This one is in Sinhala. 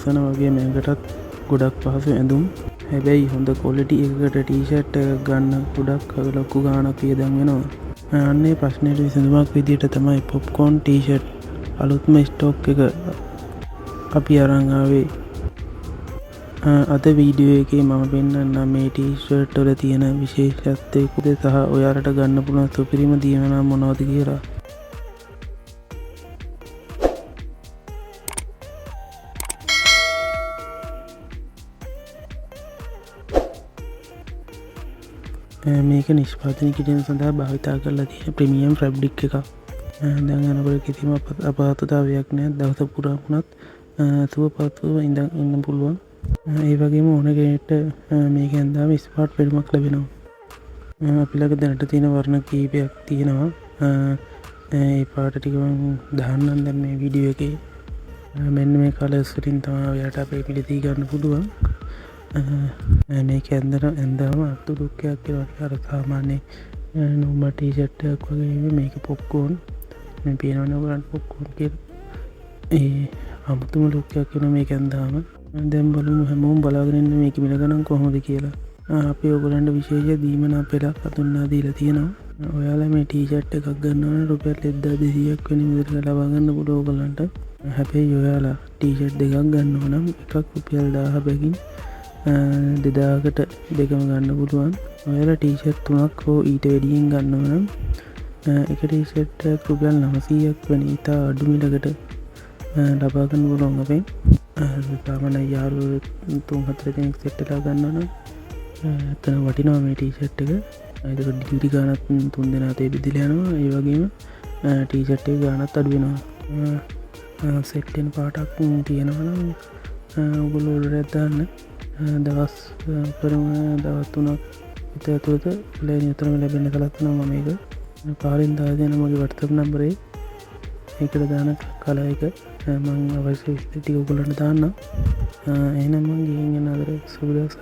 ලස්සන වගේ මේකටත් ගොඩක් පහසු ඇඳුම්. හැබැයි හොඳ කොලිටි එකට ටීෂර්ට් එකක් ගන්න ගොඩක් ලොකු ගාණක් වියදම් වෙනවා. අන්නේ ප්‍රශ්නයට විසඳුමක් විදියට තමයි පොප්කෝන් ටීෂර්ට් අලුත්ම ස්ටොක් එක අපි අරන් ආවේ. අද වීඩියෝ එකේ මම පෙන්නන්නම් මේ ටීෂර්ට් වල තියෙන විශේෂත්වය සහ ඔයාලට ගන්න පුළුවන් සුපිරිම දීමනා මොනවද කියලා. මේක නිෂ්පාදනය කිරීම සඳහා භාවිතා කරලා තියෙන ප්‍රීමියම් ෆැබ්‍රික් එකක්. දැන් යනකොට කිසිම අපහසුතාවයක් නැහැ. දවස පුරා වුණත් සුවපත්ව ඉන්න පුළුවන්. ඒ වගේම ඕන කෙනෙක්ට මේක ඇඳාම ස්මාර්ට් පෙනුමක් ලැබෙනවා. අපි ළඟ දැනට තියෙන වර්ණ කීපයක් තියෙනවා. ඒ පාට ටික මම දාන්නම් දැන් මේ වීඩියෝ එකේ. මෙන්න මේ කලර්ස් වලින් තමයි ඔයාලට අපේ පිළිදී ගන්න පුළුවන්. මේක ඇඳාම අත්තු ලුක්කයක් කියලා අර සාමාන්‍ය නෝමල් ටීෂර්ට් එකක් වගේ. මේක පොප්කෝන් මේ පේනවනේ ඔයාලට පොප්කෝන් කියලා. ඒ අමුතුම ලුක්කයක් වෙන මේක ඇඳාම. දැන් බලමු හැමෝම බලාගෙන ඉන්න මේක මිල ගණන් කොහොමද කියලා. අපි ඔයගොල්ලන්ට විශේෂ දීමනා පෙළක් හඳුන්වා දීලා තියෙනවා. ඔයාලා මේ ටීෂර්ට් එකක් ගන්නවා නම් රුපියල් 1200ක් වෙන විදිහට ලබා ගන්න පුළුවන් ඔයගොල්ලන්ට. හැබැයි ඔයාලා ටීෂර්ට් දෙකක් ගන්නවා නම් එකක් රුපියල් 1000 බැගින් 2000කට දෙකම ගන්න පුළුවන්. ඔයාලා ටීෂර්ට් 3ක් හෝ ඊට වැඩියෙන් ගන්නවා නම් එක ටීෂර්ට් එකක් රුපියල් 900ක් වෙන ඉතා අඩු මිලකට ලබා ගන්න පුළුවන් අපෙන්. සාමාන්‍ය යාළුවෝ 3-4 දෙනෙක් සෙට් එකක් ගන්නවා නම් එතන වටිනවා මේ ටීෂර්ට් එක. ඒක ඩිග්‍රී ගානක් 3 දෙනා තේ බෙදලා යනවා. ඒ වගේම ටීෂර්ට් එක ගානත් අඩු වෙනවා. සෙට් වෙන පාටක් තියෙනවා නම් ඔයගොල්ලෝ ඕඩර් එකක් දාන්න. දවස් 3ක් විතර ඇතුළත ලෑනි උතරම ලැබෙන්න කලත්නවා. මම මේක පාරින් දාලා දෙන මගේ WhatsApp නම්බරේ ඒකට දාන කල එක මම අවශ්‍ය විස්තර ටික ඔයගොල්ලන්ට දාන්නම්. එහෙනම් මම ගිහින් යන අතර සුබ දවසක්.